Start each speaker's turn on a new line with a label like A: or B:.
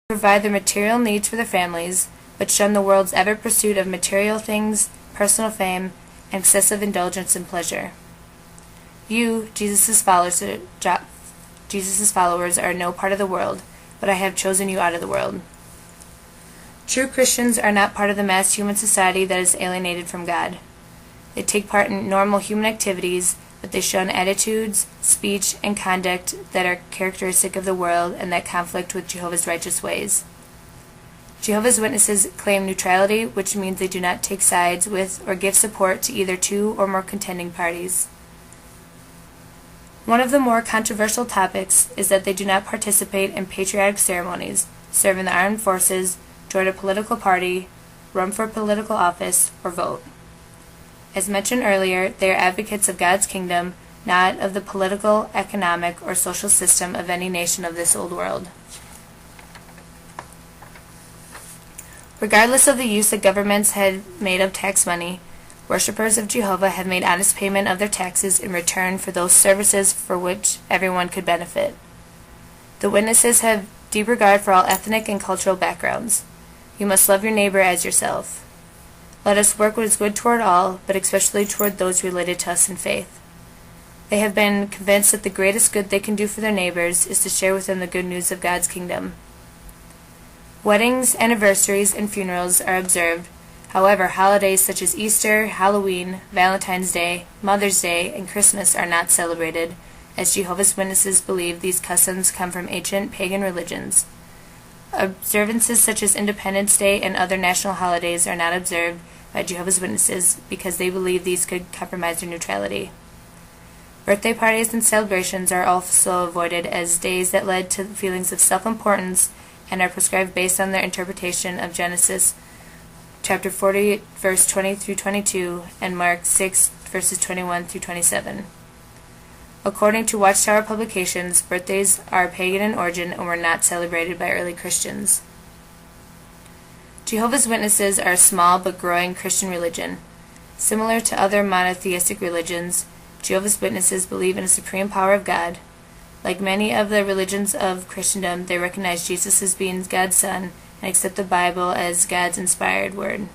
A: provide their material needs for their families, but shun the world's ever pursuit of material things, personal fame, and excessive indulgence in pleasure. You, Jesus' followers, are no part of the world, but I have chosen you out of the world. True Christians are not part of the mass human society that is alienated from God. They take part in normal human activities, but they shun attitudes, speech, and conduct that are characteristic of the world and that conflict with Jehovah's righteous ways. Jehovah's Witnesses claim neutrality, which means they do not take sides with or give support to either two or more contending parties. One of the more controversial topics is that they do not participate in patriotic ceremonies, serve in the armed forces, join a political party, run for political office, or vote. As mentioned earlier, they are advocates of God's kingdom, not of the political, economic, or social system of any nation of this old world. Regardless of the use that governments had made of tax money, worshippers of Jehovah have made honest payment of their taxes in return for those services for which everyone could benefit. The Witnesses have deep regard for all ethnic and cultural backgrounds. You must love your neighbor as yourself. Let us work what is good toward all, but especially toward those related to us in faith. They have been convinced that the greatest good they can do for their neighbors is to share with them the good news of God's kingdom. Weddings, anniversaries, and funerals are observed. However, holidays such as Easter, Halloween, Valentine's Day, Mother's Day, and Christmas are not celebrated, as Jehovah's Witnesses believe these customs come from ancient pagan religions. Observances such as Independence Day and other national holidays are not observed by Jehovah's Witnesses because they believe these could compromise their neutrality. Birthday parties and celebrations are also avoided as days that led to feelings of self-importance and are prescribed based on their interpretation of Genesis chapter 40, verse 20 through 22, and Mark 6, verses 21 through 27. According to Watchtower publications, birthdays are pagan in origin and were not celebrated by early Christians. Jehovah's Witnesses are a small but growing Christian religion. Similar to other monotheistic religions, Jehovah's Witnesses believe in a supreme power of God. Like many of the religions of Christendom, they recognize Jesus as being God's Son and accept the Bible as God's inspired word.